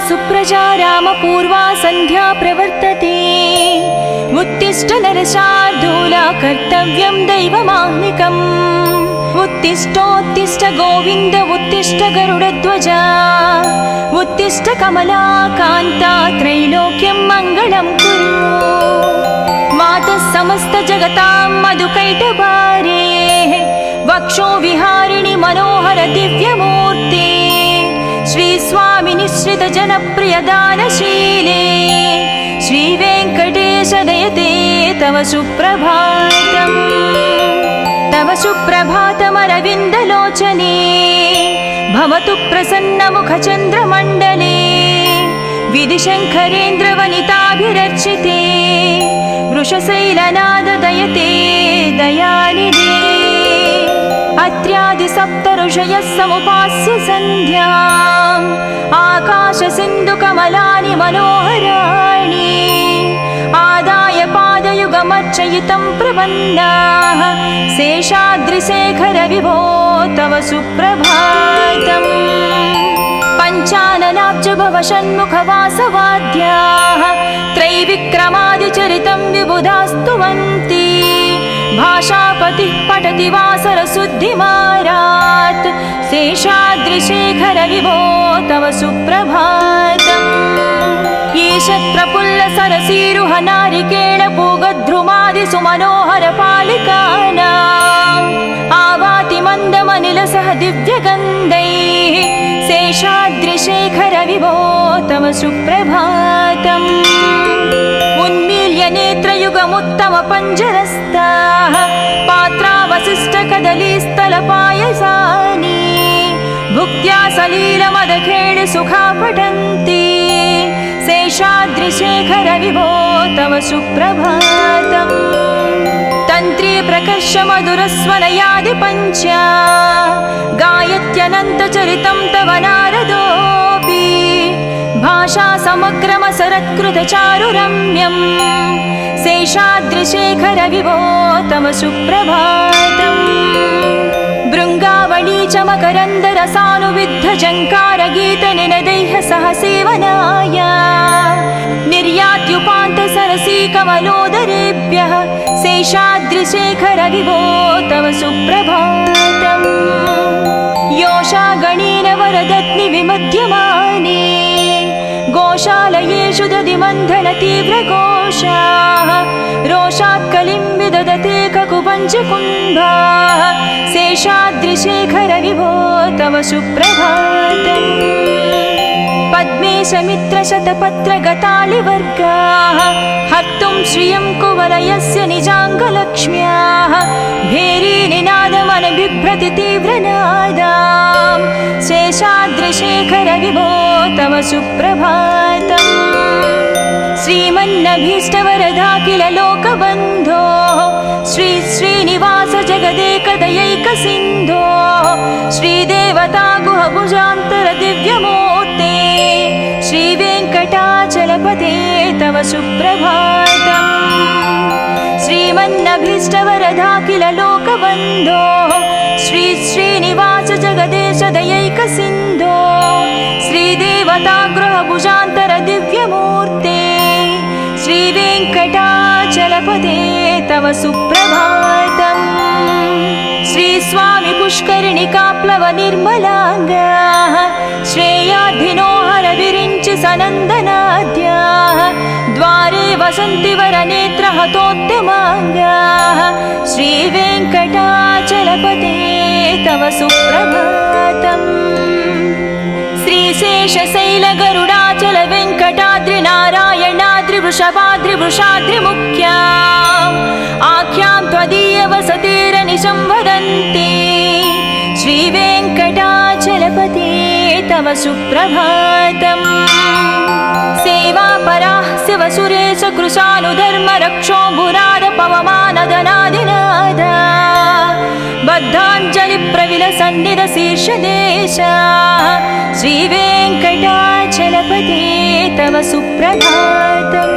सुप्रजा रामपूर्वा सन्ध्या प्रवर्तते। उत्तिष्ठ नरशार्दूला कर्तव्यं दैवमाह्निकम्। उत्तिष्ठोत्तिष्ठ गोविन्द उत्तिष्ठ गरुडध्वजा। उत्तिष्ठ कमलाकान्ता त्रैलोक्यं मङ्गलं कुरु। मातः समस्त जगतां मधुकैटभारे वक्षो विहारिणि मनोहर दिव्यमूर्ते। श्रीस्वामि निश्रित जनप्रिय दानशीले श्रीवेङ्कटेश दयते तव सुप्रभातम्। तव सुप्रभातमरविन्दलोचने भवतु प्रसन्नमुखचन्द्रमण्डले। विधिशङ्करेन्द्रवनिताभिरर्चिते वृषशैलनाद दयते दयानिधे। अत्र्यादिसप्तऋषयः समुपास्य सन्ध्याम् आकाशसिन्धुकमलानि मनोहराणि। आदाय पादयुगमर्चयितं प्रपन्नाः शेषाद्रिशेखर विभो तव सुप्रभातम्। पञ्चाननाब्ज भव षण्मुखवासवाद्याः त्रैविक्रमादिचरितं विबुधास्तुवन्ति। भाषापतिः पठति वासरशुद्धिमारात् शेषाद्रिशेखर विभो तव सुप्रभातम्। ईशत्प्रफुल्ल सरसीरुह नारिकेळ पूगध्रुमादि सुमनोहर पालिकानाम् आवाति मन्दमनिलसह दिव्यगन्धैः शेषाद्रिशेखर विभो तव सुप्रभातम्। उन्मील्य नेत्रयुगमुत्तम पञ्जरस्ताः पात्रावशिष्ट कदलीस्थलपायसानि भुक्त्या सलीलमदखेळ सुखा पठन्ति शेषाद्रिशेखर विभो तव सुप्रभातम्। तन्त्री प्रकर्ष मधुरस्वनयादि पञ्चा गायत्यनन्तचरितं तव नारदोऽपि। भाषा समग्रमसरत्कृतचारुरम्यम् शेषाद्रिशेखर विभो तव सुप्रभातम्। भृङ्गावळी च मकरन्दरसानुविद्ध जङ्कारगीतनिनदैः सह सेवनाय निर्यात्युपान्त सरसी कमलोदरेभ्यः शेषाद्रिशेखर विभो तव सुप्रभातम्। योषा गणेन वरदत्नि विमध्यमाने गोशालयेषु दधिमन्थन तीव्रघोषाः रोषात् कलिं विदधते ककुपञ्चकुम्भाः शेषाद्रिशेखर विभो तव सुप्रभातम्। पद्मेशमित्रशतपत्रगतालिवर्गाः हर्तुं श्रियं कुवलयस्य निजाङ्गलक्ष्म्याः भेरीनिनादमनबिभ्रति तीव्रनादाम् शेषाद्रिशेखर विभो तव सुप्रभातम्। श्रीमन्नभीष्टवरदाखिल लोकबन्धो श्री श्रीनिवास जगदेकदयैकसिन्धो श्रीदेवता गुहभुजान्तर दिव्यमूर्ते श्रीवेङ्कटाचलपते तव सुप्रभातम्। श्रीमन्नभीष्टवरदाखिल लोकबन्धो श्री श्रीनिवास जगदेश दयैकसिन्धो श्रीदेवता गृहभुजान्तर दिव्यमूर्ते श्रीवेङ्कटाचलपते तव सुप्रभातम्। श्रीस्वामि पुष्करिणिकाप्लव निर्मलाङ्गाः श्रेयाधिनो हरविरिञ्चि सनन्दनाद्याः द्वारे वसन्ति वरनेत्रहतोत्तमाङ्गाः श्रीवेङ्कटाचलपते तव सुप्रभातम्। श्रीशेषशैलगरुडाचल वेङ्कटाद्रिनारायणाद्रिवृषभाद्रिवृषाद्रिमुख्या आख्यां त्वदीय वसतिरनिशं वदन्ति श्रीवेङ्कटाचलपते तव सुप्रभातम्। सेवापराः शिवसुरेश कृशानुधर्मरक्षो भुराद पवमानदनादिनाद बद्धाञ्जलिप्रविलसन्निधशीर्षदेशा श्रीवेङ्कटाचलपते तव सुप्रभातम्।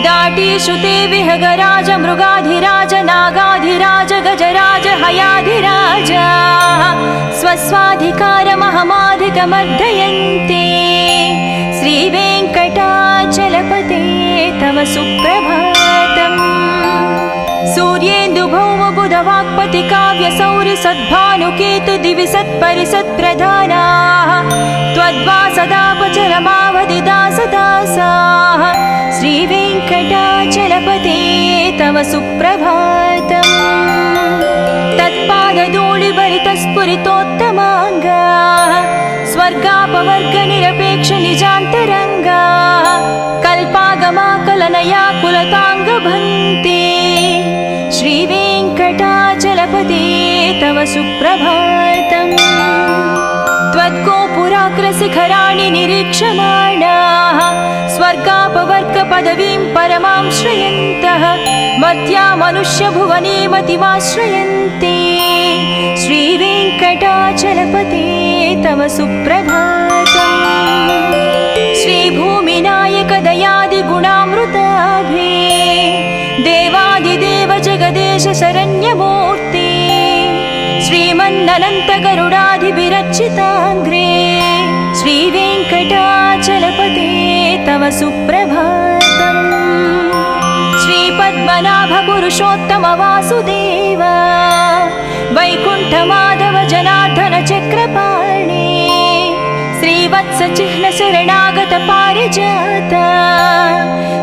दाटीश्रुते विहगराज मृगाधिराज नागाधिराज गजराज हयाधिराज स्वस्वाधिकारमहमाधिकमर्दयन्ते तव सुप्रभातम् सूर्येन्दुभौमबुधवाक्पति काव्यसौरि सद्भानुकेतु दिवि सत्परिसत्प्रधानाः त्वद्वासदापचरमावधिदासदासाः श्रीवेङ्कटाचलपते तव सुप्रभातम् तत्पादधूलिभरितस्फुरितोत्तमाङ्गाः स्वर्गापवर्गनिरपेक्ष निजान्तरङ्गाः कल्पागमाकलनया कुलताङ्गभन्ते श्रीवेङ्कटाचलपते तव सुप्रभातम् त्वद्गोपुराग्रशिखराणि निरीक्षमाणाः स्वर्गापवर्गपदवीं परमां श्रयन्तः मर्त्या मनुष्यभुवने मतिमाश्रयन्ते श्रीवेङ्कटाचलपते तव सुप्रभातम् श्रीभूमिनायक दयादिगुणामृताभे देवादिदेव जगदेश शरण्यमूर्ते श्रीमन्ननन्तगरुडाधिभिरर्चिताङ्घ्रे श्रीवेङ्कटाचलपते तव सुप्रभातम् श्रीपद्मनाभ पुरुषोत्तम वासुदेव वैकुण्ठमाधव जनार्दन चक्रपाणे श्रीवत्सचिह्न शरणागत पारिजात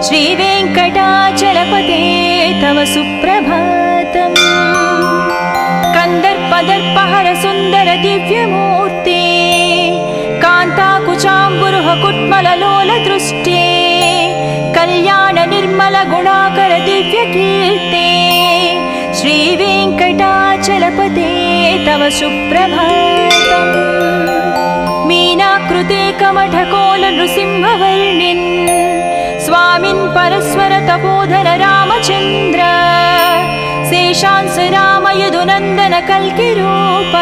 श्रीवेङ्कटाचलपते तव सुप्रभातम् कन्दर्पदर्पहर सुन्दर दिव्यमूर्ते कान्ताकुचाम्बुरुह कुट्मललोलदृष्टे कल्याण निर्मल गुणाकर दिव्यकीर्ते श्रीवेङ्कटाचलपते तव सुप्रभातम् मीनाकृते कमठकोल नृसिंहवर्णिन् स्वामिन् परस्वर तपोधर रामचन्द्र शेषांस राम यदुनन्दन कल्किरूप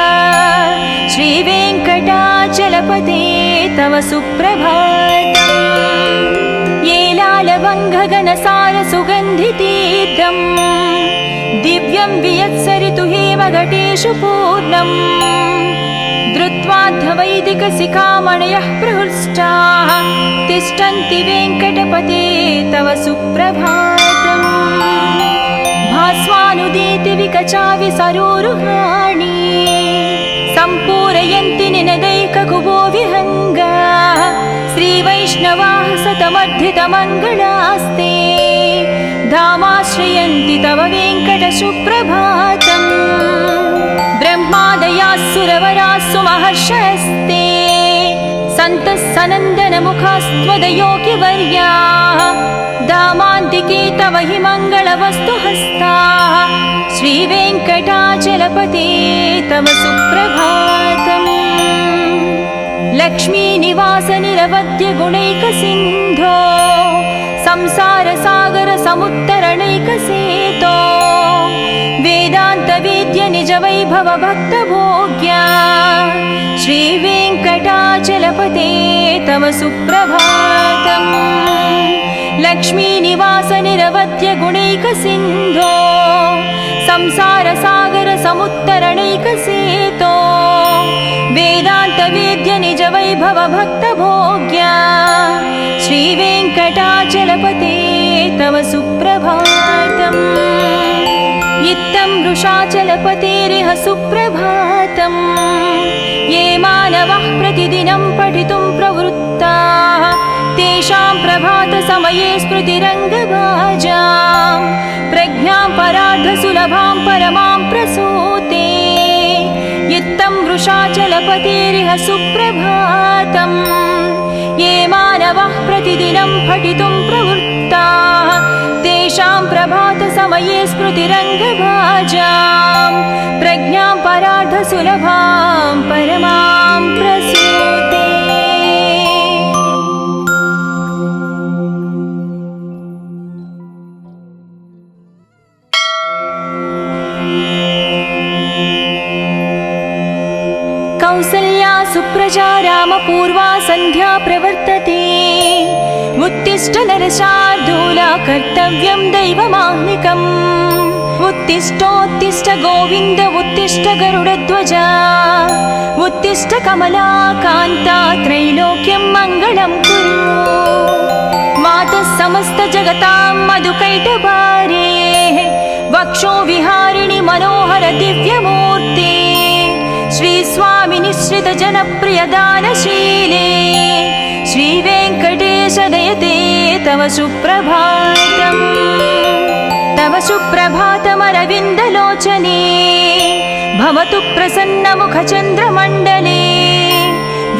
श्रीवेङ्कटाचलपते तव सुप्रभातम् येलालवङ्घगनसार सुगन्धितीर्थम् दिव्यं वियत्सरितु हेमघटेषु पूर्णम् धृत्वाद्धवैदिकशिखामणयः प्रहृष्टाः तिष्ठन्ति वेङ्कटपते तव सुप्रभातम् भास्वानुदीति विकचाविसरोरुहाणि सम्पूरयन्ति निनदैककुभो विहङ्गाः श्रीवैष्णवाः सतमर्धितमङ्गलास्ते धामाश्रयन्ति तव वेङ्कटसुप्रभातम् ब्रह्मादयाः सुरवराः सुमहर्षयस्ते सन्तः सनन्दनमुखास्त्वदयोगिवर्याः धामान्तिके तव हि मङ्गलवस्तुहस्ताः श्रीवेङ्कटाचलपते तव सुप्रभातम् लक्ष्मीनिवास निरवध्य गुणैकसिन्धो संसारसागर समुत्तरणैकसेतो वेदान्तवेद्य निज वैभव भक्तभोग्या श्रीवेङ्कटाचलपते तव सुप्रभातम् लक्ष्मीनिवास निरवध्य गुणैकसिन्धो संसारसागर समुत्तरणैकसेतो वेदान्तवेद्य निज वैभव भक्तभोग्या श्रीवेङ्कटाचलपते तव सुप्रभातम् इत्थं वृषाचलपतेरिह सुप्रभातम् ये मानवः प्रतिदिनं पठितुं प्रवृत्ताः तेषां प्रभातसमये स्मृतिरङ्गभाजां प्रज्ञां परार्धसुलभां परमां प्रसूते इत्थं वृषाचलपतेरिह सुप्रभातम् ये मानवः प्रतिदिनं पठितुं प्रवृत्ताः तेषां प्रभातसमये स्मृतिरङ्गभाजां प्रज्ञां परार्धसुलभां परमां प्रसूते कौसल्या सुप्रजा रामपूर्वा सन्ध्या प्रवर्तते उत्तिष्ठ नरशार्दूला कर्तव्यं दैवमाह्निकम् उत्तिष्ठोत्तिष्ठ गोविन्द उत्तिष्ठ गरुडध्वजा उत्तिष्ठ कमलाकान्ता त्रैलोक्यं मङ्गलं कुरु मातः समस्त जगतां मधुकैटभारे वक्षो विहारिणि मनोहर दिव्यमूर्ते श्री स्वामी निश्रित जनप्रिय दानशीले श्री वेंकटेश दयते तव सुप्रभातम् तव सुप्रभातमरविन्दलोचने भवतु प्रसन्नमुखचन्द्रमण्डले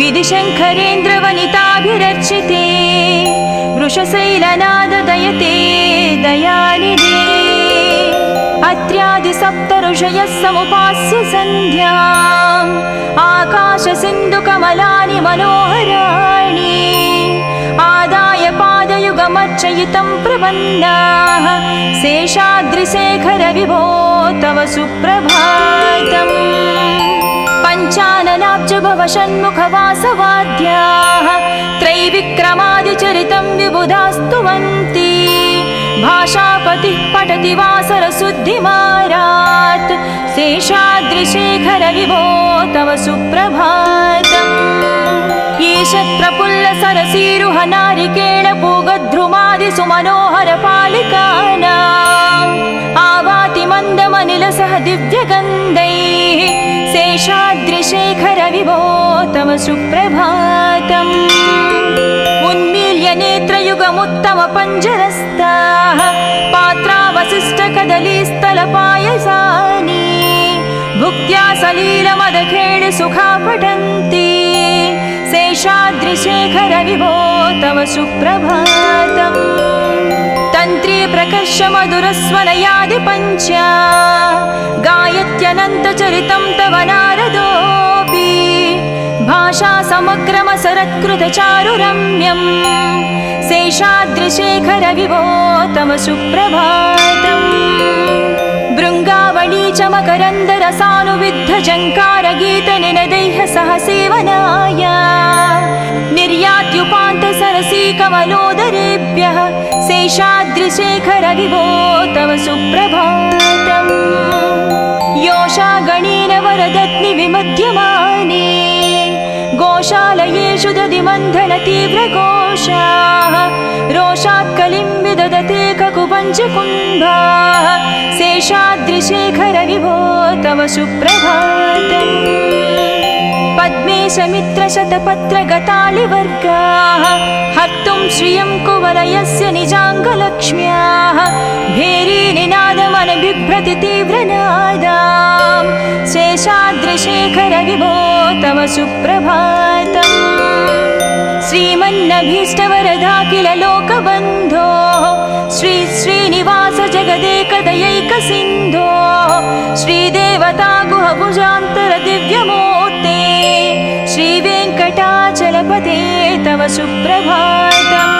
विधिशङ्करेन्द्रवनिताभिरर्चिते वृषशैलनाद दयते दयानिधे अत्र्यादिसप्तऋषयः समुपास्य सन्ध्याम् आकाशसिन्धुकमलानि मनोहराणि आदाय पादयुगमर्चयितं प्रपन्नाः शेषाद्रिशेखर विभो तव सुप्रभातम् पञ्चाननाब्ज भव षण्मुखवासवाद्याः त्रैविक्रमादिचरितं विबुधास्तुवन्ति भाषापतिः पठति वासरशुद्धिमारात् शेषाद्रिशेखर विभो तव सुप्रभातम् ईशत्प्रफुल्ल सरसीरुह नारिकेळ पूगद्रुमादिसुमनोहर पालिकानाम् आवाति मन्दमनिलसह दिव्यगन्धैः शेषाद्रिशेखर विभो तव सुप्रभातम् उन्मील्य नेत्रयुगमुत्तम पञ्जरस्ताः पात्रावशिष्टकदलीस्थलपायसानि भुक्त्या सलीलमदखेळि सुखा पठन्ति शेषाद्रिशेखर विभो तव सुप्रभातम् तन्त्री प्रकर्ष मधुरस्वनयादि पञ्च गायत्यनन्तचरितं तव नारदोऽपि भाषा समग्रमसरत्कृतचारुरम्यम् शेषाद्रिशेखर विभो तव सुप्रभातम् भृङ्गावळी च मकरन्दरसानुविद्धझङ्कारगीतनिनदैः सह सेवनाय निर्यात्युपान्तसरसी कमलोदरेभ्यः शेषाद्रिशेखर विभो तव सुप्रभातम् योषागणेन वरदत्नि विमध्यमाने गोशालयेषु दधिमन्थन तीव्रघोषाः रोषात् कलिं विदधते ककुपञ्चकुम्भाः शेषाद्रिशेखर विभो तव सुप्रभातम् पद्मेशमित्रशतपत्रगतालिवर्गाः हर्तुं श्रियं कुवलयस्य निजाङ्गलक्ष्म्याः भेरीनिनादमनबिभ्रति तीव्रनादाम् शेषाद्रिशेखर विभो तव सुप्रभातम् श्रीमन्नभीष्टवरदाखिल लोकबन्धो श्री श्रीनिवास जगदेकदयैकसिन्धो श्रीदेवता गुहभुजान्तर दिव्यमूर्ते श्रीवेङ्कटाचलपते तव सुप्रभातम्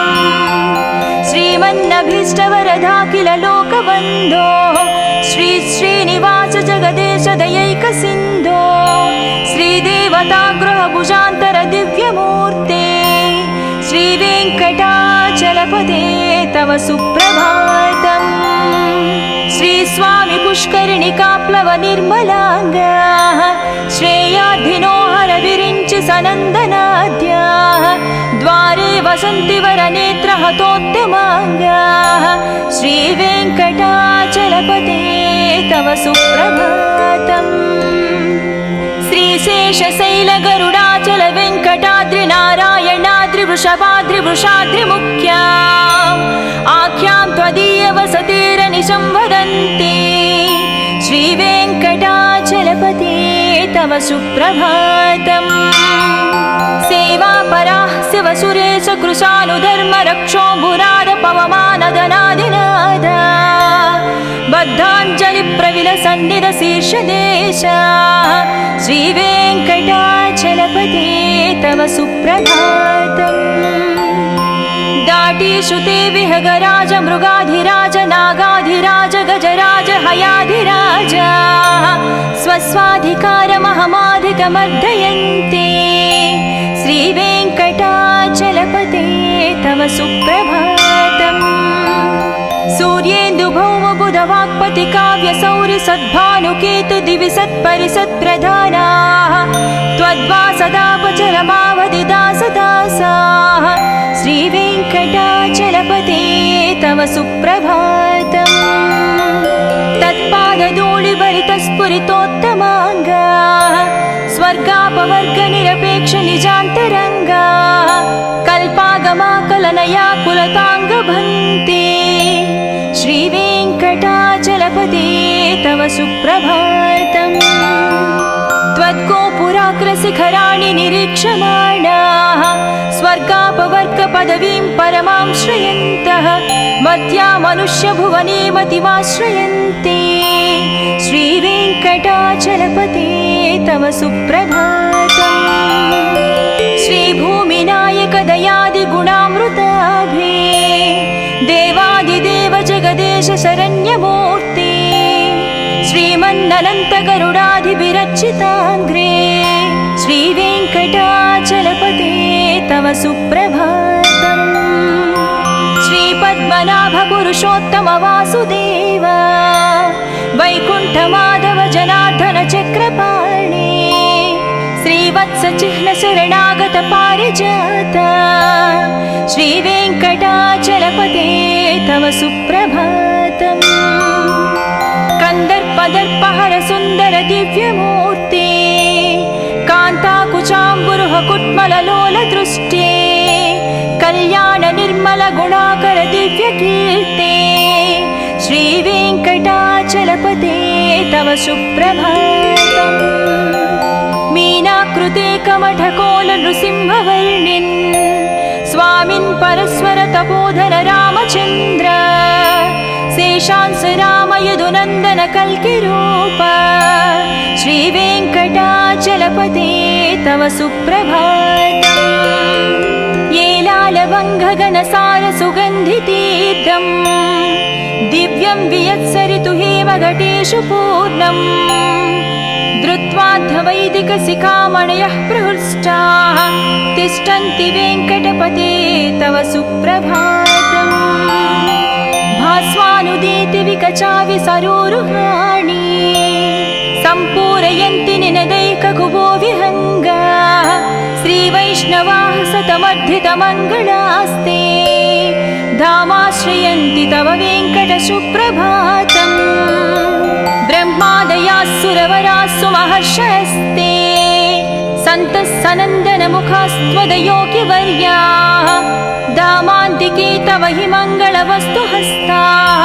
श्रीमन्नभीष्टवरदाखिल लोकबन्धो श्री श्रीनिवास जगदेश दयैकसिन्धो श्रीदेवता गृहभुजान्तर दिव्यमूर्ते श्रीवेङ्कटाचलपते तव सुप्रभातम् श्री स्वामी पुष्करिणिकाप्लव निर्मलाङ्गाः श्रेयाधिनो हर विरिञ्चि सनन्दनाद्याः द्वारे वसन्ति वरनेत्र हतोत्तमाङ्गाः श्रीवेङ्कटाचलपते तव सुप्रभातम् श्रीशेषशैलगरुडाचल वेङ्कटाद्रिनारायणाद्रिवृषभाद्रिवृषाद्रिमुख्या आख्यां त्वदीयवसतिरनिशं वदन्ति श्रीवेङ्कटाचलपते तव सुप्रभातम् सेवापराः शिवसुरेश कृशानुधर्मरक्षोऽम्बुराद पवमानदनादिनादा बद्धाञ्जलिप्रविलसन्निधशीर्षदेशा श्रीवेङ्कटाचलपते तव सुप्रभातम् दाटीश्रुते विहगराज मृगाधिराज नागाधिराज गजराज हयाधिराज स्वस्वाधिकारमहमाधिकमर्दयन्ते श्रीवेङ्कटाचलपते तव सुप्रभातम् सूर्येन्दुभौमबुधवाक्पति काव्यसौरि सद्भानुकेतु दिवि सत्परिसत्प्रधानाः त्वद्वासदापचरमावधि दासदासाः श्रीवेङ्कटाचलपते तव सुप्रभातम् तत्पादधूलिभरितस्फुरितोत्तमाङ्गा स्वर्गापवर्गनिरपेक्ष निजान्तरङ्गा कल्पागमाकलनया कुलताङ्गभन्ते श्रीवेङ्कटाचलपते तव सुप्रभातम् त्वद्गोपुराग्रशिखराणि निरीक्षमाणाः स्वर्गापवर्गपदवीं परमां श्रयन्तः मर्त्या मनुष्यभुवने मतिमाश्रयन्ते श्रीवेङ्कटाचलपते तव सुप्रभातम् श्रीभूमिनायक दयादिगुणामृताभे देवादिदेव जगदेश शरण्यमूर्ते श्रीमन्ननन्तगरुडाधिविरचिताङ्ग्रे श्रीवेङ्कटाचलपते तव सुप्रभातम् श्रीपद्मनाभ पुरुषोत्तम वासुदेव वैकुण्ठमाधव जनार्दन चक्रपाणे श्रीवत्सचिह्न शरणागत पारिजात श्रीवेङ्कटाचलपते तव सुप्रभातम् कंदर्पदर्पहर सुंदर दिव्यमूर्ते कांताकुचाम्बुरुह कुट्मललोल दृष्टे कल्याण निर्मल गुणाकर दिव्यकीर्ते श्रीवेङ्कटाचलपते तव सुप्रभातम् मीनाकृते कमठकोल नृसिंहवर्णिन् स्वामिन् परस्वर तपोधन रामचन्द्र शेषांस राम यदुनन्दन कल्किरूप श्रीवेङ्कटाचलपते तव सुप्रभातम् येलालवङ्घगणसार सुगन्धितीर्थम् दिव्यं वियत्सरितु हेमघटेषु पूर्णम् धृत्वाद्धवैदिकशिखामणयः प्रहृष्टाः तिष्ठन्ति वेङ्कटपते तव सुप्रभातम् भास्वानुदीति विकचाविसरोरुहाणि सम्पूरयन्ति निनदैककुबो विहङ्गा श्रीवैष्णवाः सतमर्धितमङ्गलास्ते धामाश्रयन्ति तव वेङ्कटसुप्रभातम् ब्रह्मादयाः सुरवराः सुमहर्षयस्ते सन्तः सनन्दनमुखास्त्वदयोगिवर्याः धामान्तिके तव हि मङ्गलवस्तुहस्ताः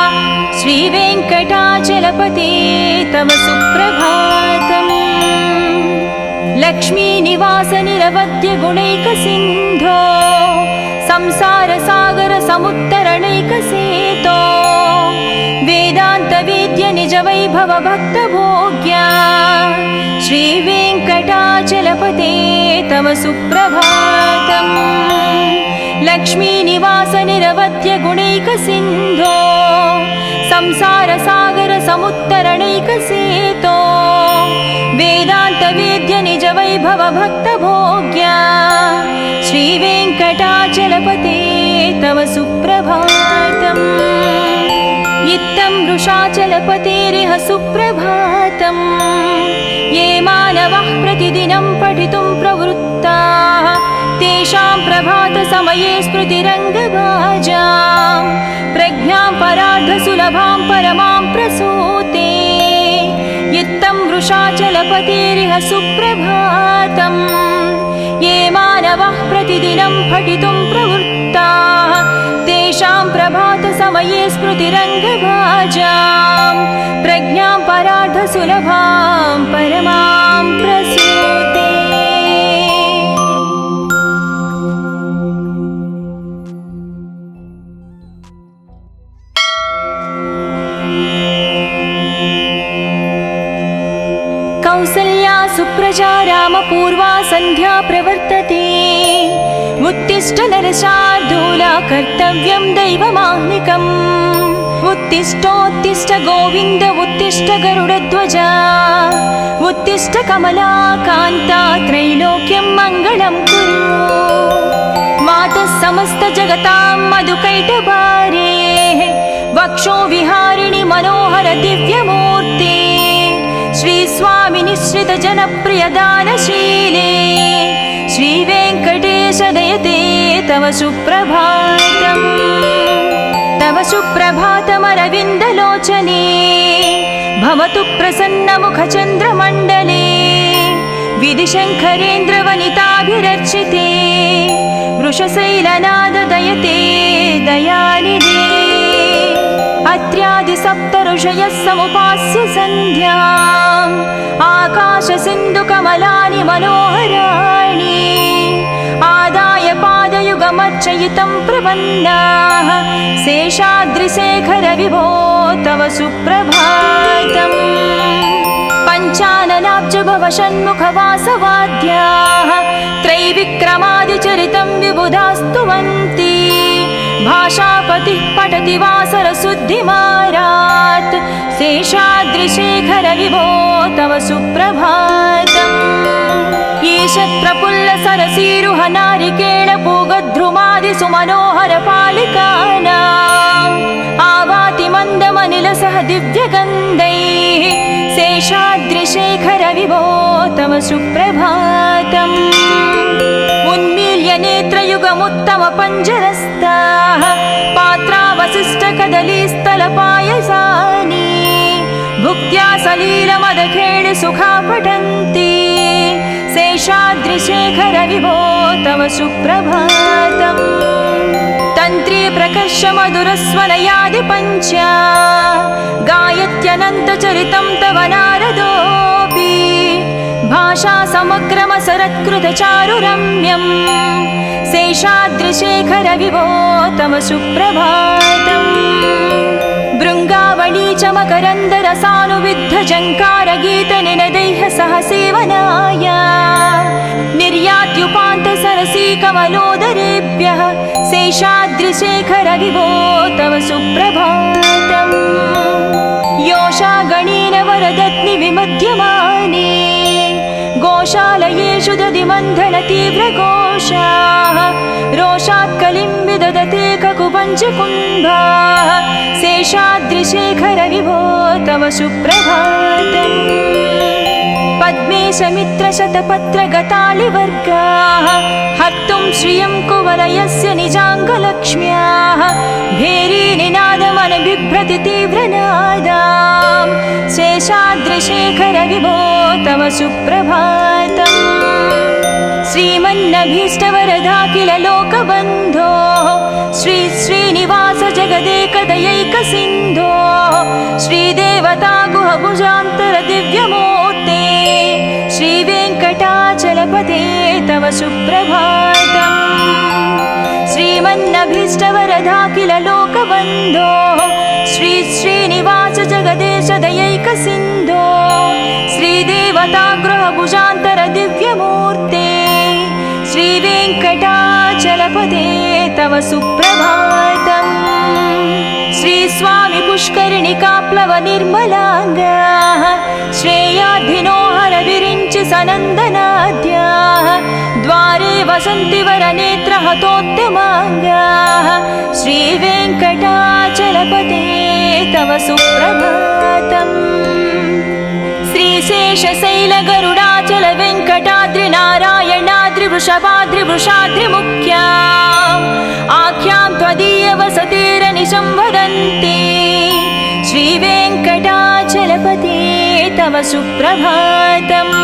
श्रीवेङ्कटाचलपते तव सुप्रभातम् लक्ष्मीनिवास निरवध्य गुणैकसिन्धो संसारसागर समुत्तरणैकसेतो वेदान्तवेद्य निज वैभव भक्तभोग्या श्रीवेङ्कटाचलपते तव सुप्रभातम् लक्ष्मीनिवास निरवध्य गुणैकसिन्धो संसारसागर समुत्तरणैकसेतो वेदान्तवेद्य निज वैभव भक्तभोग्या श्रीवेङ्कटाचलपते तव सुप्रभातम् इत्थं वृषाचलपतेरिह सुप्रभातम् ये मानवः प्रतिदिनं पठितुं प्रवृत्ताः तेषां प्रभातसमये स्मृतिरङ्गभाजां प्रज्ञां परार्धसुलभां परमां प्रसूते इत्थं वृषाचलपतेरिह सुप्रभातम् ये मानवः प्रतिदिनं पठितुं प्रवृत्ताः तेषां प्रभातसमये स्मृतिरङ्गभाजां प्रज्ञां परार्धसुलभां परमां प्रसूते कौसल्या सुप्रजा रामपूर्वा सन्ध्या प्रवर्तते उत्तिष्ठ नरशार्दूला कर्तव्यं दैवमाह्निकम् उत्तिष्ठोत्तिष्ठ गोविन्द उत्तिष्ठ गरुडध्वजा उत्तिष्ठ कमलाकान्ता त्रैलोक्यं मङ्गलं कुरु मातः समस्त जगतां मधुकैटभारे वक्षो विहारिणि मनोहर दिव्यमूर्ते श्री स्वामी निश्रित जनप्रिय दानशीले श्रीवेङ्कटेश दयते तव सुप्रभातम् तव सुप्रभातमरविन्दलोचने भवतु प्रसन्नमुखचन्द्रमण्डले विधिशङ्करेन्द्रवनिताभिरर्चिते वृषशैलनाददयते दयानिधे अत्र्यादिसप्तऋषयः समुपास्य सन्ध्याम् आकाशसिन्धुकमलानि मनोहराणि आदाय पादयुगमर्चयितं प्रपन्नाः शेषाद्रिशेखर विभो तव सुप्रभातम् पञ्चाननाब्ज भव षण्मुखवासवाद्याः त्रैविक्रमादिचरितं विबुधास्तुवन्ति भाषापतिः पठति वासरशुद्धिमारात् शेषाद्रिशेखर विभो तव सुप्रभातम् ईषत्प्रफुल्लसरसीरुह नारिकेळपूगद्रुमादिसुमनोहरपालिकानाम् आवाति मन्दमनिलसह दिव्यगन्धैः शेषाद्रिशेखर विभो तव सुप्रभातम् उन्मील्य नेत्रयुगमुत्तमपञ्जरस्ताः पात्रावशिष्टकदलीस्थलपायसानि भुक्त्या सलीलमदखेळि सुखा पठन्ति शेषाद्रिशेखर विभो तव सुप्रभातम् तन्त्री प्रकर्ष मधुरस्वनयादि पञ्च गायत्यनन्तचरितं तव नारदोऽपि भाषा समग्रमसरत्कृतचारुरम्यम् शेषाद्रिशेखर विभो तव सुप्रभातम् भृङ्गावळी च मकरन्दरसानुविद्धझङ्कारगीतनिनदैः सह सेवनाय निर्यात्युपान्तसरसीकमलोदरेभ्यः शेषाद्रिशेखर विभो तव सुप्रभातम् योषा गणेन वरदत्नि विमध्यमाने गोशालयेषु दधिमन्थन तीव्रघोषाः रोषात् कलिं विदधते ककुपञ्चकुम्भाः शेषाद्रिशेखर विभो तव सुप्रभातम् पद्मेशमित्रशतपत्रगतालिवर्गाः हर्तुं श्रियं कुवलयस्य निजाङ्गलक्ष्म्याः भेरीनिनादमनबिभ्रति तीव्रनादाम् शेषाद्रिशेखर विभो तव सुप्रभातम् श्रीमन्नभीष्टवरदाखिल लोकबन्धो श्री श्रीनिवास जगदेकदयैकसिन्धो श्रीदेवता गुहभुजान्तर दिव्यमूर्ते श्रीवेङ्कटाचलपते तव सुप्रभातम् श्रीमन्नभीष्टवरदाखिल लोकबन्धो श्री श्रीनिवास जगदेश दयैकसिन्धो श्रीदेवता गृहभुजान्तर दिव्यमूर्ते श्रीवेङ्कटाचलपते तव सुप्रभातम् श्रीस्वामि पुष्करिणिकाप्लव निर्मलाङ्गाः श्रेयाद्धिनोहर विरिञ्चि सनन्दनाद्याः द्वारे वसन्ति वरनेत्रहतोत्तमाङ्गाः श्रीवेङ्कटाचलपते तव सुप्रभातम् श्रीशेषशैलगरुडाचल वेङ्कटाद्रिनारायणाद्रिवृषभाद्रिवृषाद्रिमुख्या आख्यां त्वदीयवसतिरनिशं वदन्ति श्रीवेङ्कटाचलपते तव सुप्रभातम्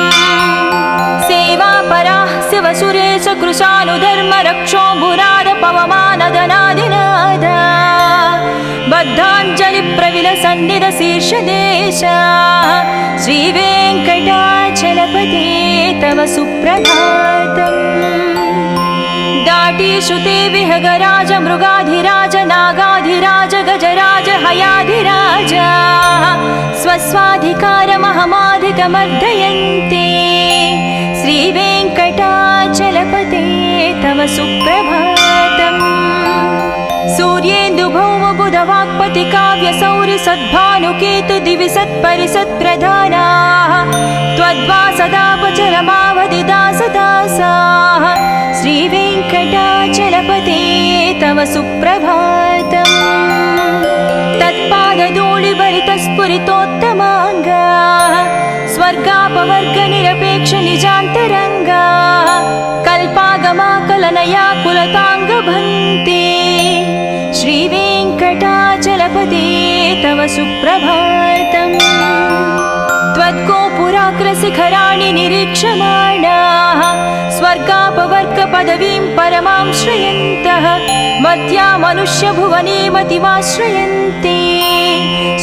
सेवापराः शिवसुरेश कृशानुधर्मरक्षोऽम्बुराद पवमानदनादिनादा बद्धाञ्जलिप्रविलसन्निधशीर्षदेशा श्रीवेङ्कटाचलपते तव सुप्रभातम् दाटीश्रुते विहगराज मृगाधिराज नागाधिराज गजराज हयाधिराज स्वस्वाधिकारमहमाधिकमर्दयन्ते श्रीवेङ्कटाचलपते तव सुप्रभातम् सूर्येन्दुभौमबुधवाक्पति काव्यसौरि सद्भानुकेतु दिवि सत्परिसत्प्रधानाः त्वद्वासदापचरमावधिदासदासाः श्रीवेङ्कटाचलपते तव सुप्रभातम् तत्पादधूलिभरितस्फुरितोत्तमाङ्गाः स्वर्गापवर्गनिरपेक्षनिजान्तरङ्गाः कल्पागमाकलनया कुलताङ्गभन्ते श्रीवेङ्कटा तव सुप्रभातम् त्वद्गोपुराग्रशिखराणि निरीक्षमाणाः स्वर्गापवर्गपदवीं परमां श्रयन्तः मर्त्या मनुष्यभुवने मतिमाश्रयन्ते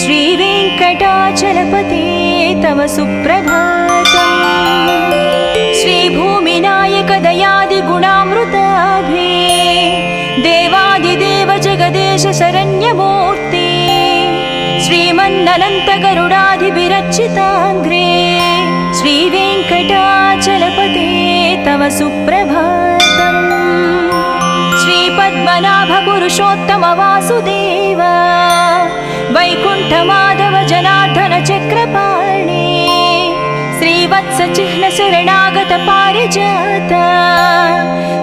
श्रीवेङ्कटाचलपते तव सुप्रभातम् श्रीभूमिनायक दयादिगुणामृताभे देवादिदेव जगदेश शरण्यमूर्ते श्रीमन्ननन्त गरुडाधिभिरर्चिताङ्घ्रे श्रीवेङ्कटाचलपते तव सुप्रभातम् श्रीपद्मनाभ पुरुषोत्तम वासुदेव वैकुण्ठमाधव जनार्दन चक्रपाणे श्रीवत्स चिह्न शरणागत पारिजात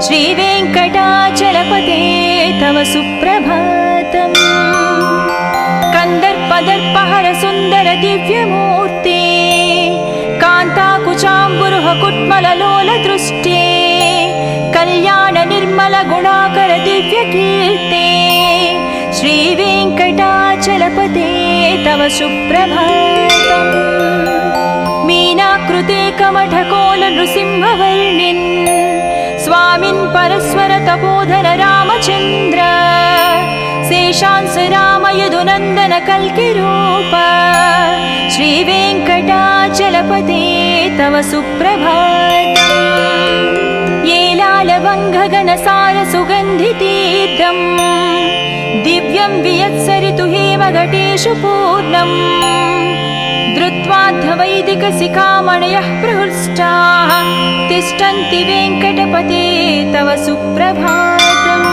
श्रीवेङ्कटाचलपते तव सुप्रभातम् कंदर्पदर्पहर सुंदर दिव्यमूर्ते कान्ताकुचाम्बुरुह कुट्मललोल दृष्टे कल्याण निर्मल गुणाकर दिव्यकीर्ते श्रीवेङ्कटाचलपते तव सुप्रभातम् मीनाकृते कमठकोल नृसिंहवर्णिन् स्वामिन् परस्वर तपोधन रामचन्द्र शेषांस राम यदुनन्दन कल्किरूप श्रीवेङ्कटाचलपते तव सुप्रभातम् येलालवङ्घगणसार सुगन्धितीर्थम् दिव्यं वियत्सरितु हेमघटेषु पूर्णम् धृत्वाद्धवैदिकशिखामणयः प्रहृष्टाः तिष्ठन्ति वेङ्कटपते तव सुप्रभातम्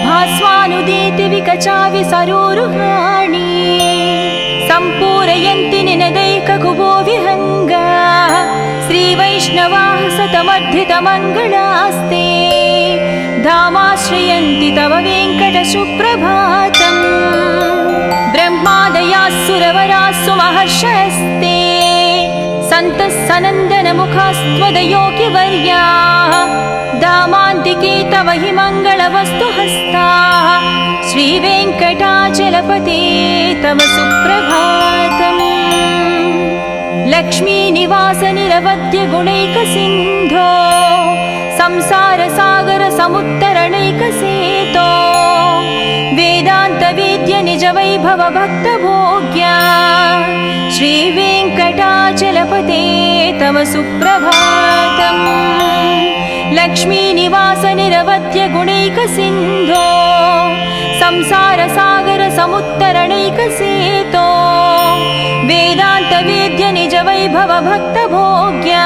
भास्वानुदीति विकचाविसरोरुहाणि सम्पूरयन्ति निनदैककुबो विहङ्गाः श्रीवैष्णवाः सतमर्धितमङ्गलास्ते धामाश्रयन्ति तव वेङ्कट सुप्रभातम् ब्रह्मादयास्सुरवरास्सु महर्षयस्ते सन्तः सनन्दनमुखास्त्वदयोगिवर्याः दामान्तिके तव हि मङ्गलवस्तुहस्ताः श्रीवेङ्कटाचलपते तव सुप्रभातम् लक्ष्मीनिवास निरवध्य गुणैकसिन्धो संसारसागर समुत्तरणैकसेतो वेदान्तवेद्य निज वैभव भक्तभोग्या श्रीवेङ्कटाचलपते तव सुप्रभातम् लक्ष्मीनिवास निरवध्य गुणैकसिन्धो संसारसागर समुत्तरणैकसेतो वेदान्तवेद्य निज वैभव भक्तभोग्या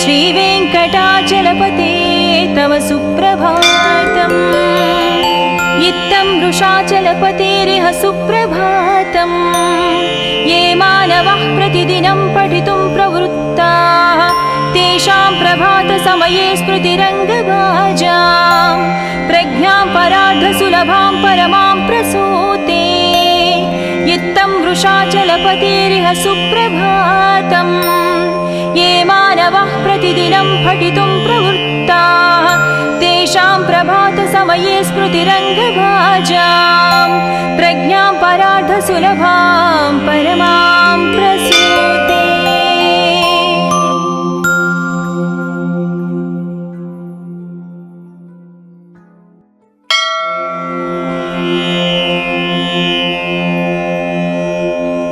श्रीवेङ्कटाचलपते तव सुप्रभातम् इत्थं वृषाचलपतेरिह सुप्रभातम् ये मानवः प्रतिदिनं पठितुं प्रवृत्ताः तेषां प्रभातसमये स्मृतिरङ्गभाजां प्रज्ञां परार्धसुलभां परमां प्रसूते इत्थं वृषाचलपतेरिह सुप्रभातम् ये मानवः प्रतिदिनं पठितुं प्रवृत्ताः तेषां प्रभातसमये स्मृतिरङ्गभाजां प्रज्ञां परार्धसुलभां परमां प्रसूते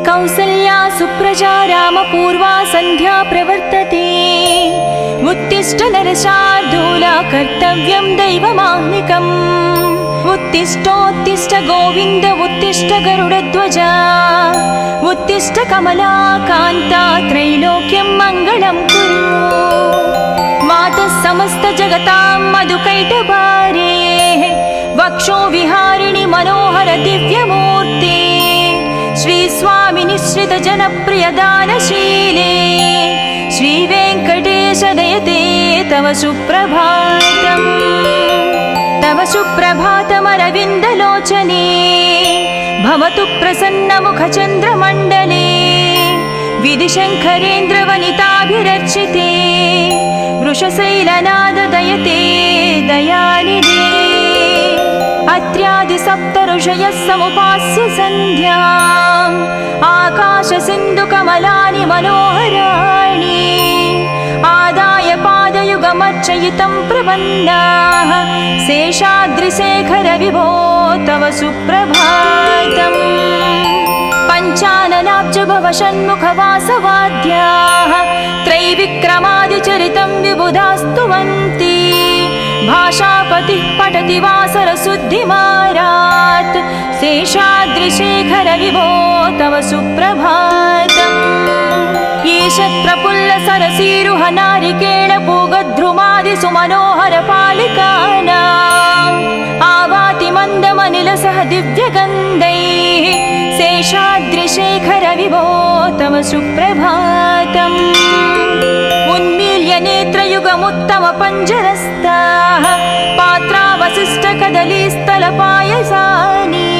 कौसल्या सुप्रजा रामपूर्वा सन्ध्या प्रवर्तते उत्तिष्ठ नरशार्दूला कर्तव्यं दैवमाह्निकम् उत्तिष्ठोत्तिष्ठ गोविन्द उत्तिष्ठ गरुडध्वजा उत्तिष्ठ कमला कान्ता त्रैलोक्यं मङ्गलं कुरु मातः समस्त जगतां मधुकैटभारे वक्षो विहारिणि मनोहर दिव्यमूर्ते श्री स्वामी निश्रित जनप्रिय दानशीले श्रीवेङ्कटेश दयते तव सुप्रभातम् तव सुप्रभातमरविन्दलोचने भवतु प्रसन्नमुखचन्द्रमण्डले विधिशङ्करेन्द्रवनिताभिरर्चिते वृषशैलनाद दयते दयानिधे अत्र्यादि सप्त ऋषयः समुपास्य सन्ध्याम् आकाश सिन्धु कमलानि मनोहराणि आदाय पादयुगमर्चयितं प्रपन्नाः शेषाद्रिशेखर विभो तव सुप्रभातम् पञ्चाननाब्ज भव षण्मुखवासवाद्याः त्रैविक्रमादिचरितं विबुधास्तुवन्ति भाषापतिः पठति वासरशुद्धिमारात् शेषाद्रिशेखर विभो तव सुप्रभातम् ईषत् प्रफुल्ल सरसीरुह नारिकेळ पूगद्रुमादि सुमनोहर पालिकानाम् आवाति मन्दमनिलसह दिव्यगन्धैः शेषाद्रिशेखर विभो तव सुप्रभातम् उन्मील्य नेत्रयुगमुत्तम पञ्जरस्ताः पात्रावशिष्टकदलीस्थलपायसानि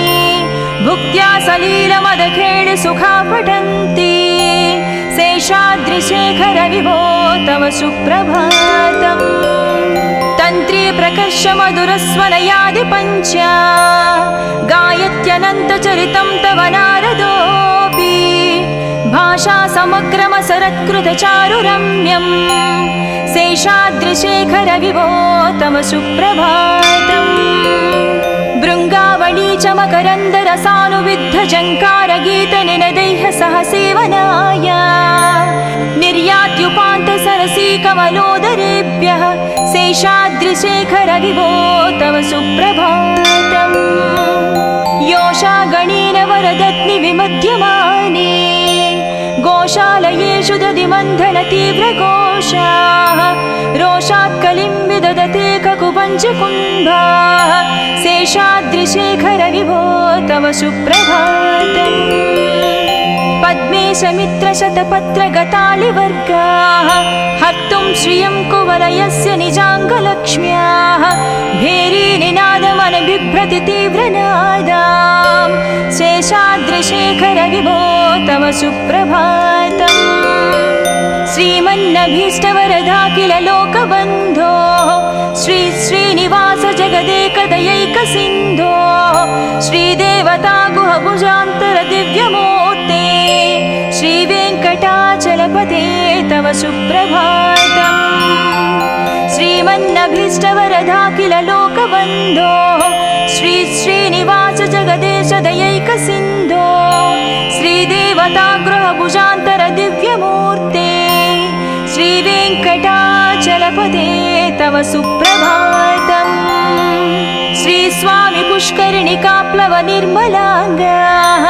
भुक्त्या सलीलमदखेळ सुखा पठन्ति शेषाद्रिशेखर विभो तव सुप्रभातम् तन्त्री प्रकर्ष मधुरस्वनयादि पञ्चा गायत्यनन्तचरितं तव नारदोऽपि भाषा समग्रमसरत्कृतचारुरम्यम् शेषाद्रिशेखर विभो तव सुप्रभातम् भृङ्गावळी च मकरन्दरसानुविद्ध जङ्कारगीतनिनदैः सह सेवनाय निर्यात्युपान्त सरसी कमलोदरेभ्यः शेषाद्रिशेखर विभो तव सुप्रभातम् योषा गणेन वरदत्नि विमध्यमाने गोशालयेषु दधिमन्थन तीव्रघोषाः रोषात् कलिं विदधते ककुपञ्चकुम्भाः शेषाद्रिशेखर विभो तव सुप्रभातम् पद्मेशमित्रशतपत्रगतालिवर्गाः हर्तुं श्रियं कुवलयस्य निजाङ्गलक्ष्म्याः भेरीनिनादमनबिभ्रति तीव्रनादाम् शेषाद्रिशेखर विभो तव सुप्रभातम् श्रीमन्नभीष्टवरदाखिल लोकबन्धो श्री श्रीनिवास जगदेकदयैकसिन्धो श्रीदेवता गुहभुजान्तर दिव्यमूर्ते श्रीवेङ्कटाचलपते तव सुप्रभातम् श्रीमन्नभीष्टवरदाखिल लोकबन्धो श्री श्रीनिवास जगदेश दयैकसिन्धो श्रीदेवता गृहभुजान्तर दिव्यमूर्ते श्रीवेङ्कटाचलपते तव सुप्रभातम् श्रीस्वामि पुष्करिणिकाप्लव निर्मलाङ्गाः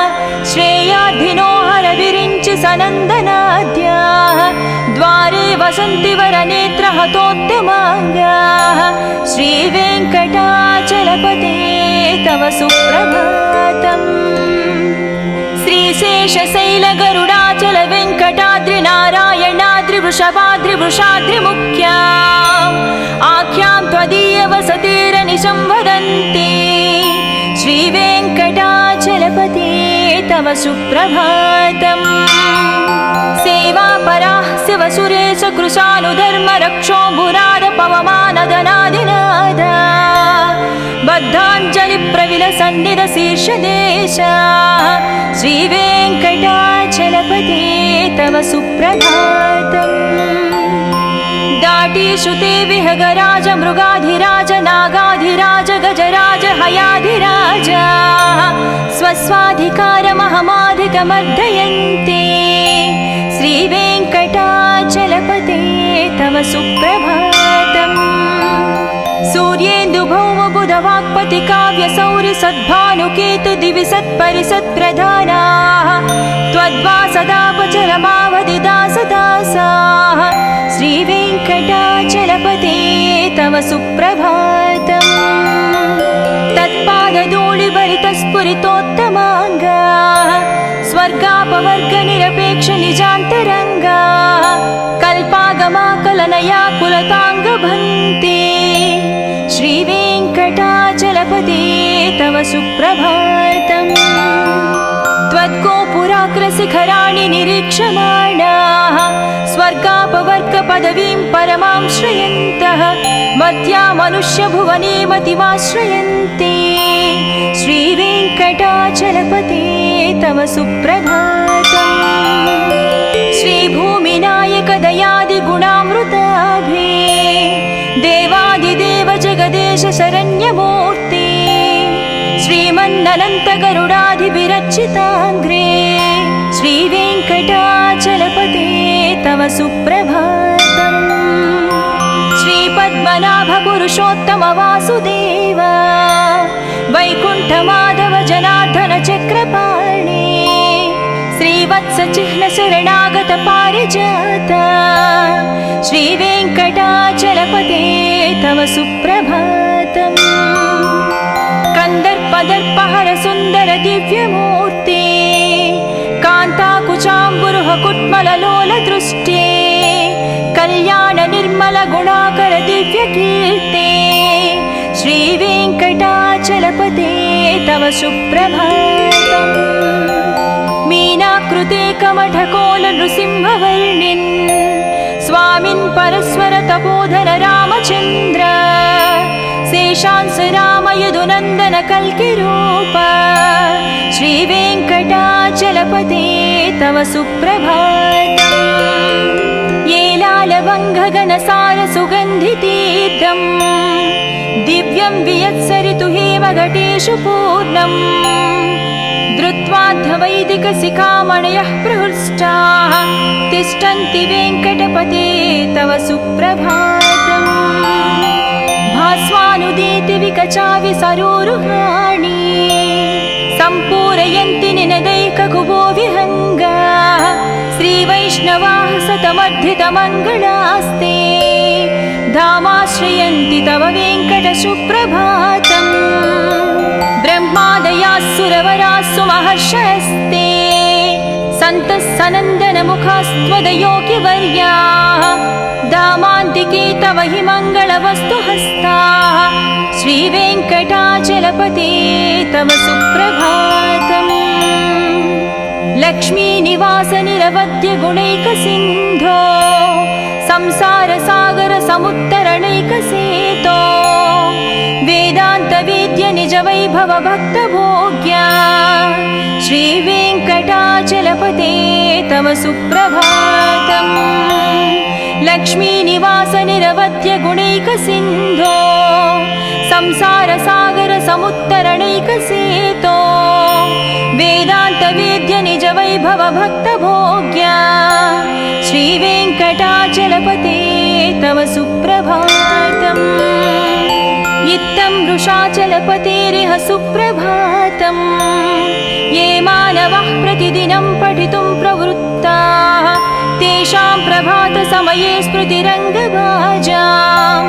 श्रेयाद्धिनो हर विरिञ्चि सनन्दनाद्याः द्वारे वसन्ति वरनेत्रहतोत्तमाङ्गाः श्रीवेङ्कटाचलपते तव सुप्रभातम् श्रीशेषशैलगरुडाचल वेङ्कटाद्रि नारायणाद्रि वृषभाद्रि वृषाद्रिमुख्या आख्यां त्वदीयवसतिरनिशं वदन्ति श्रीवेङ्कटाचलपते तव सुप्रभातम् सेवापराः शिवसुरेश कृशानुधर्मरक्षोऽम्बुराद पवमानदनादिनादा बद्धाञ्जलिप्रविलसन्निधशीर्षदेशा श्रीवेङ्कटाचलपते तव सुप्रभातम् दाटीषुते विहगराज मृगाधिराज नागाधिराज गजराज हयाधिराज स्वस्वाधिकारमहमाधिकमर्दयन्ते श्रीवेङ्कटाचलपते तव सुप्रभातम् सूर्येन्दुभौमबुधवाक्पति काव्यसौरि सद्भानुकेतु दिवि सत्परिसत्प्रधानाः त्वद्वासदापचरमावधिदासदासाः श्रीवेङ्कटाचलपते तव सुप्रभातम् तत्पादधूलिभरितस्फुरितोत्तमाङ्गाः स्वर्गापवर्गनिरपेक्षनिजान्तरङ्गाः कल्पागमाकलनया कुलताङ्गभन्ते श्रीवेङ्कटाचलपते तव सुप्रभातम् त्वद्गोपुराग्रशिखराणि निरीक्षमाणाः स्वर्गापवर्गपदवीं परमां श्रयन्तः मर्त्या मनुष्यभुवने मतिमाश्रयन्ते चलपते तव सुप्रभातम् श्रीभूमिनायक दयादिगुणामृताभे देवादिदेव जगदेश शरण्यमूर्ते श्रीमन्ननन्त गरुडाधिविरचिताङ्घ्रे श्रीवेङ्कटाचलपते तव सुप्रभातम् श्रीपद्मनाभ पुरुषोत्तम वासुदेव वैकुण्ठमाधव जनार्दन चक्रपाणे श्रीवत्स चिह्न शरणागत पारिजात श्रीवेङ्कटाचलपते तव सुप्रभातम् कन्दर्पदर्पहर सुन्दर दिव्यमूर्ते कान्ताकुचाम्बुरुह कुट्मललोल दृष्टे कल्याण निर्मल गुणाकर दिव्यकीर्ते श्रीवेङ्कटाचलपते तव सुप्रभातम् मीनाकृते कमठकोल नृसिंहवर्णिन् स्वामिन् परस्वर तपोधन रामचन्द्र शेषांस राम यदुनन्दन कल्किरूप श्रीवेङ्कटाचलपते तव सुप्रभातम् येलालवङ्घगनसार सुगन्धितीर्थम् दिव्यं वियत्सरितु हेमघटेषु पूर्णम् धृत्वाद्धवैदिकशिखामणयः प्रहृष्टाः तिष्ठन्ति वेङ्कटपते तव सुप्रभातम् भास्वानुदीति विकचाविसरोरुहाणि सम्पूरयन्ति निनदैककुबो विहङ्गाः श्रीवैष्णवाः सतमर्धितमङ्गलास्ते धामाश्रयन्ति तव वेङ्कट सुप्रभातम् ब्रह्मादयास्सुरवरास्सु महर्षयस्ते सन्तः सनन्दनमुखास्त्वदयोगिवर्याः धामान्तिके तव हि मङ्गलवस्तुहस्ताः श्रीवेङ्कटाचलपते तव सुप्रभातम् लक्ष्मीनिवास निरवद्य गुणैकसिन्धो संसारसागर समुत्तरणैकसेतो वेदान्तवेद्य निजवैभव भक्तभोग्या श्रीवेङ्कटाचलपते तव सुप्रभातम् लक्ष्मीनिवास निरवद्य गुणैकसिन्धो संसारसागर समुत्तरणैकसेतो वेदान्तवेद्य निजवैभव भक्तभोग्या श्रीवेङ्कटाचलपते तव सुप्रभातम् इत्थं वृषाचलपतेरिह सुप्रभातम् ये मानवः प्रतिदिनं पठितुं प्रवृत्ताः तेषां प्रभातसमये स्मृतिरङ्गभाजां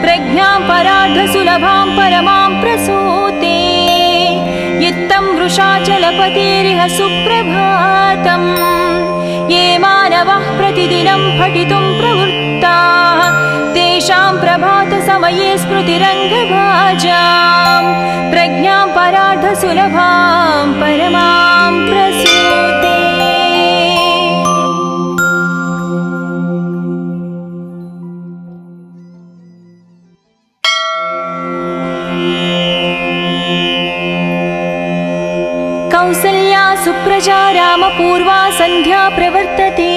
प्रज्ञां परार्धसुलभां परमां प्रसूते इत्थं वृषाचलपतेरिह सुप्रभातम् ये मानवः प्रतिदिनं पठितुं प्रवृत्ताः तेषां प्रभातसमये स्मृतिरङ्गभाजां प्रज्ञां परार्धसुलभां परमां प्रसूते कौसल्या सुप्रजा रामपूर्वा सन्ध्या प्रवर्तते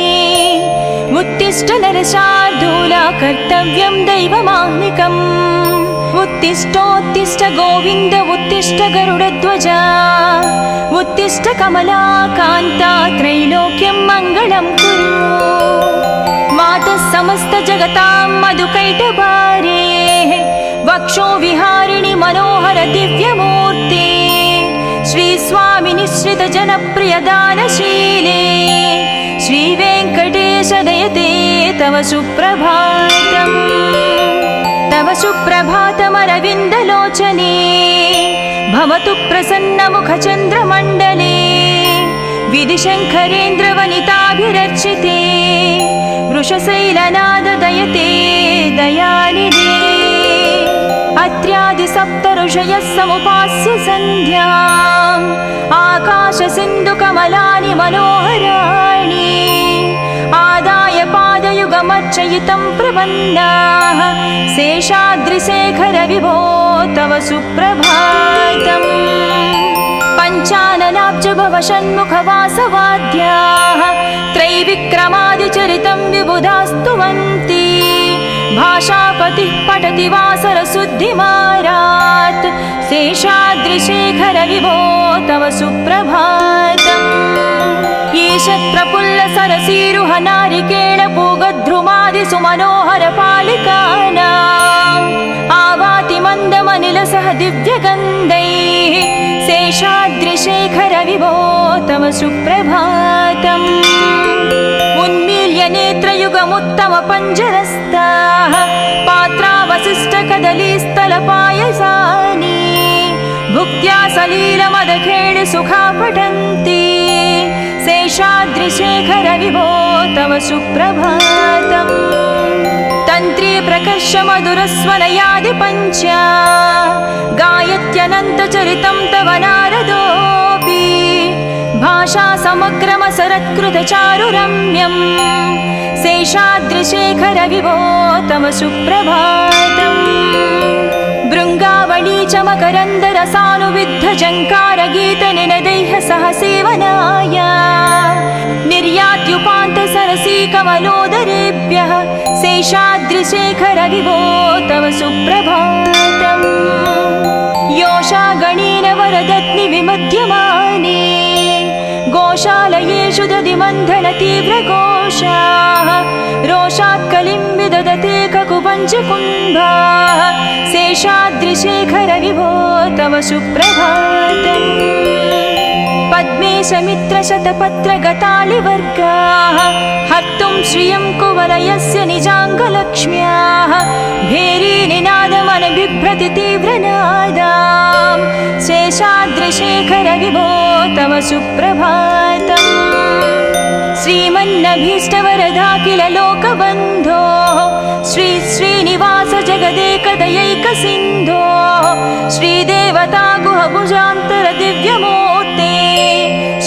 उत्तिष्ठ नरशार्दूला कर्तव्यं दैवमाह्निकम् उत्तिष्ठोत्तिष्ठ गोविन्द उत्तिष्ठ गरुडध्वजा उत्तिष्ठ कमला कान्ता त्रैलोक्यं मङ्गलं कुरु मातः समस्त जगतां मधुकैटभारे वक्षो विहारिणि मनोहर दिव्यमूर्ते श्रीस्वामि निश्रित जनप्रिय दानशीले श्रीवेङ्कटेश दयते तव सुप्रभातम् तव सुप्रभातमरविन्दलोचने भवतु प्रसन्नमुखचन्द्रमण्डले विधिशङ्करेन्द्रवनिताभिरर्चिते वृषशैलनाद दयते दयानिधे अत्र्यादिसप्तऋषयः समुपास्य सन्ध्याम् आकाशसिन्धुकमलानि मनोहराणि आदाय पादयुगमर्चयितं प्रपन्नाः शेषाद्रिशेखर विभो तव सुप्रभातम् पञ्चाननाब्ज षण्मुखवासवाद्याः त्रैविक्रमादिचरितं विबुधास्तुवन्ति भाषापतिः पठति वासरशुद्धिमारात् शेषाद्रिशेखर विभो तव सुप्रभातम् ईशत्प्रफुल्लसरसीरुह नारिकेळपूगद्रुमादि सुमनोहर पालिकानाम् आवाति मन्दमनिलसह दिव्यगन्धैः शेषाद्रिशेखर विभो तव सुप्रभातम् उन्मील्य नेत्रयुगमुत्तम पञ्जरस्ताः पात्रावशिष्टकदलीस्थलपायसानि भुक्त्या सलीलमदखेळ सुखा पठन्ति शेषाद्रिशेखर विभो तव सुप्रभातम् तन्त्री प्रकर्ष मधुरस्वनयादि पञ्चा गायत्यनन्तचरितं तव नारदोऽपि भाषा समग्रमसरत्कृतचारुरम्यम् शेषाद्रिशेखर विभो तव सुप्रभातम् भृङ्गावळी च मकरन्दरसानुविद्धजङ्कारगीतनिनदैः सह सेवनाय निर्यात्युपान्तसरसी कमलोदरेभ्यः शेषाद्रिशेखर विभो तव सुप्रभातम् योषा गणेन वरदत्नि विमध्यमाने गोशालयेषु दधिमन्थन तीव्रघोषाः रोषात् कलिं विदधते ककुपञ्चकुम्भाः शेषाद्रिशेखर विभो तव सुप्रभातम् पद्मे समित्रशतपत्रगतालिवर्गाः हर्तुं श्रियं कुवलयस्य निजाङ्गलक्ष्म्याः भेरीनिनादमनबिभ्रति तीव्रनादाम् शेषाद्रिशेखर विभो तव सुप्रभातम् श्रीमन्नभीष्टवरदाखिल लोकबन्धो श्री श्रीनिवास जगदेकदयैकसिन्धो श्रीदेवता गुहभुजान्तर दिव्यमूर्ते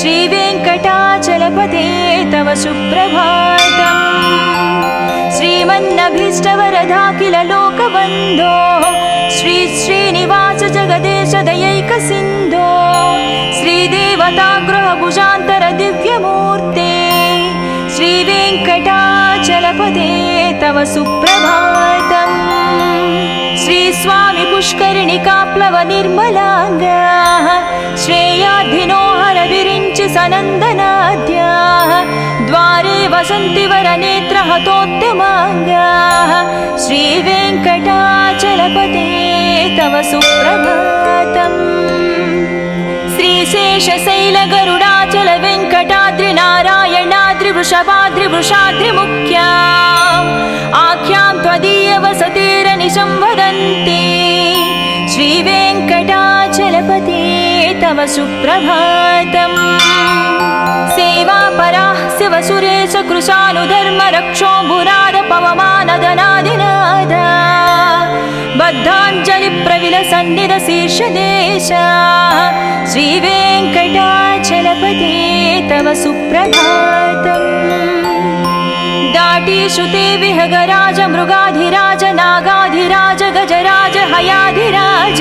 श्रीवेङ्कटाचलपते तव सुप्रभातम् श्रीमन्नभीष्टवरदाखिल लोकबन्धो श्री श्रीनिवास जगदेश दयैकसिन्धो श्रीदेवता गृहभुजान्तर दिव्यमूर्ते श्रीवेङ्कटाचलपते तव सुप्रभातम् श्रीस्वामि पुष्करिणिकाप्लव निर्मलाङ्गाः श्रेयाधिनो हर विरिञ्चि सनन्दनाद्याः द्वारे वसन्ति वरनेत्रहतोत्तमाङ्गाः श्रीवेङ्कटाचलपते तव सुप्रभातम् श्रीशेषशैलगरुडाचल वेङ्कटाद्रि नारायणाद्रि वृषभाद्रिवृषाद्रिमुख्याम् आख्यां त्वदीय वसतिरनिशं वदन्ति श्रीवेङ्कटाचलपते तव सुप्रभातम् सेवापराः शिवसुरेश कृशानुधर्मरक्षोऽम्बुराद पवमानदनादिनादा बद्धाञ्जलिप्रविलसन्निधशीर्षदेशा श्रीवेङ्कटाचलपते तव सुप्रभातम् दाटीषु ते विहगराज मृगाधिराज नागाधिराज गजराज हयाधिराज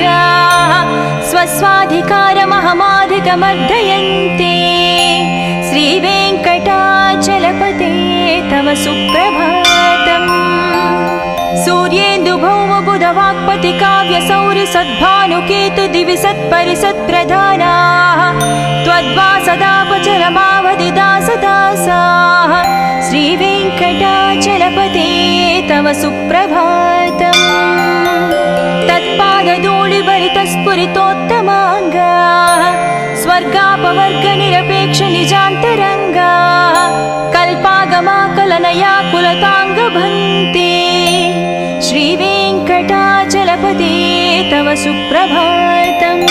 स्वस्वाधिकारमहमाधिकमर्दयन्ते श्रीवेङ्कटाचलपते तव सुप्रभातम् सूर्येन्दुभौमबुधवाक्पति काव्यसौरि सद्भानुकेतु दिवि सत्परिसत्प्रधानाः त्वद्वासदापचरमावधिदासदासाः श्रीवेङ्कटाचलपते तव सुप्रभातम् तत्पादधूलिभरितस्फुरितोत्तमाङ्गाः स्वर्गापवर्गनिरपेक्ष निजान्तरङ्गाः कल्पागमाकलनया कुलताङ्गभन्ते श्रीवेङ्कटाचलपते तव सुप्रभातम्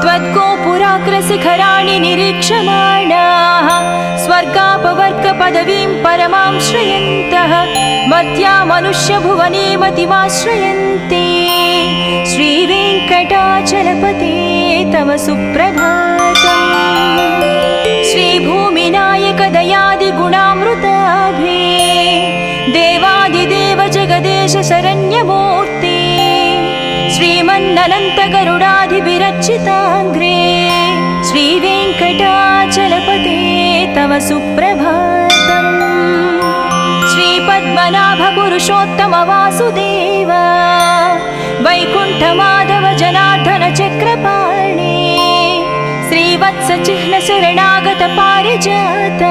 त्वद्गोपुराग्रशिखराणि निरीक्षमाणाः स्वर्गापवर्गपदवीं परमां श्रयन्तः मर्त्या मनुष्यभुवने मतिमाश्रयन्ते श्रीवेङ्कटाचलपते तव सुप्रभातम् श्रीभूमिनायकदयादिगुणामृताभे देवादिदेव जगदेश शरण्यमूर्ते श्रीमन्ननन्तगरुडाधिभिरर्चिताङ्घ्रे श्रीवेङ्कटाचलपते सुप्रभातम् श्रीपद्मनाभ पुरुषोत्तम वासुदेव वैकुण्ठ माधव जनार्दन चक्रपाणि श्रीवत्स चिह्न शरणागत पारिजात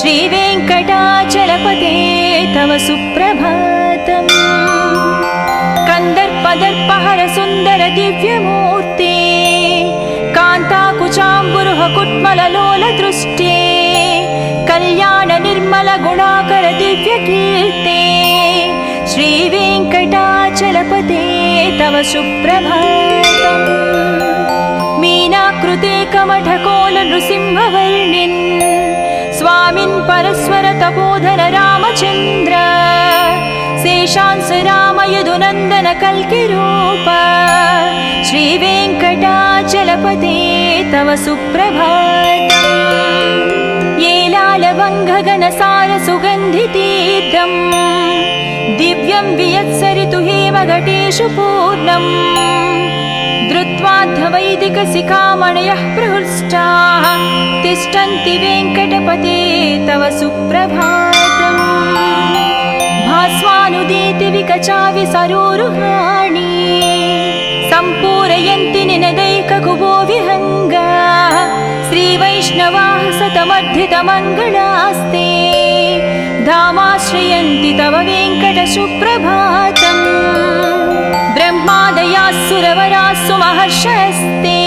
श्रीवेङ्कटाचलपते तव सुप्रभातम् कंदर्पदर्पहर सुन्दर दिव्यमूर्ते कान्ताकुचाम्बुरुह कुट्मललोल दृष्टे कल्याण निर्मल गुणाकर दिव्यकीर्ते श्रीवेङ्कटाचलपते तव सुप्रभातम् मीनाकृते कमठकोल नृसिंहवर्णिन् स्वामिन् परस्वर तपोधर रामचन्द्र शेषांस राम यदुनन्दन कल्किरूप श्रीवेङ्कटाचलपते तव सुप्रभातम् येलालवङ्घगनसार सुगन्धितीर्थम् दिव्यं वियत्सरितु हेमघटेषु पूर्णम् धृत्वाद्धवैदिकशिखामणयः प्रहृष्टाः तिष्ठन्ति वेङ्कटपते तव सुप्रभातम् भास्वानुदीति विकचावि सरोरुहाणि सम्पूरयन्ति निनदैककुभो विहङ्गा श्रीवैष्णवाः सतमर्धितमङ्गलास्ते धामाश्रयन्ति तव वेङ्कट सुप्रभातम् ब्रह्मादयास्सुरवरास्सु महर्षयस्ते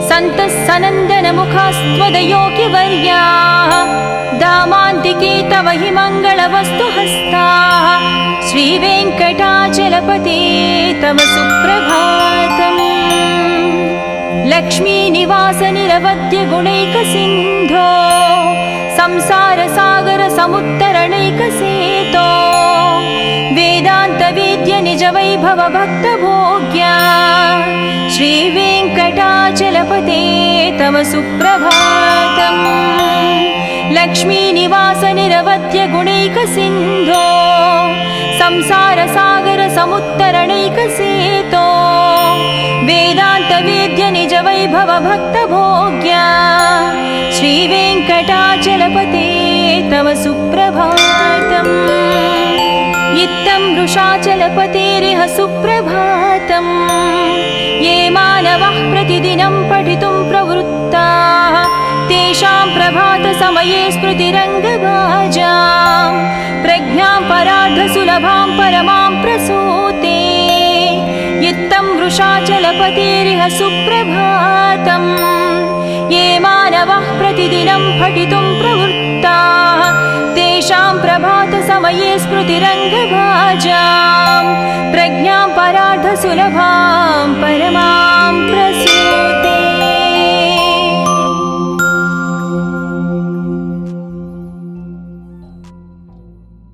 सन्तः सनन्दनमुखास्त्वदयोगिवर्याः धामान्तिके तव हि मङ्गलवस्तुहस्ताः श्रीवेङ्कटाचलपते तव सुप्रभातम् लक्ष्मीनिवास निरवद्य गुणैकसिन्धो संसारसागर समुत्तरणैकसेतो वेदान्तवेद्य निज वैभव भक्तभोग्या श्रीवेङ्कटाचलपते तव सुप्रभातम् लक्ष्मीनिवास निरवद्य गुणैकसिन्धो संसारसागर समुत्तरणैकसेतो वेदान्तवेद्य निज वैभव भक्तभोग्या श्रीवेङ्कटाचलपते तव सुप्रभातम् इत्थं वृषाचलपतेरिह सुप्रभातम् ये मानवः प्रतिदिनं पठितुं प्रवृत्ताः तेषां प्रभातसमये स्मृतिरङ्गभाजां प्रज्ञां परार्धसुलभां परमां प्रसूते इत्थं वृषाचलपतेरिह सुप्रभातम् ये मानवः प्रतिदिनं पठितुं प्रवृत्ताः तेषां प्रभातसमये स्मृतिरङ्गभाजां प्रज्ञां परार्धसुलभां परमां प्रसूते।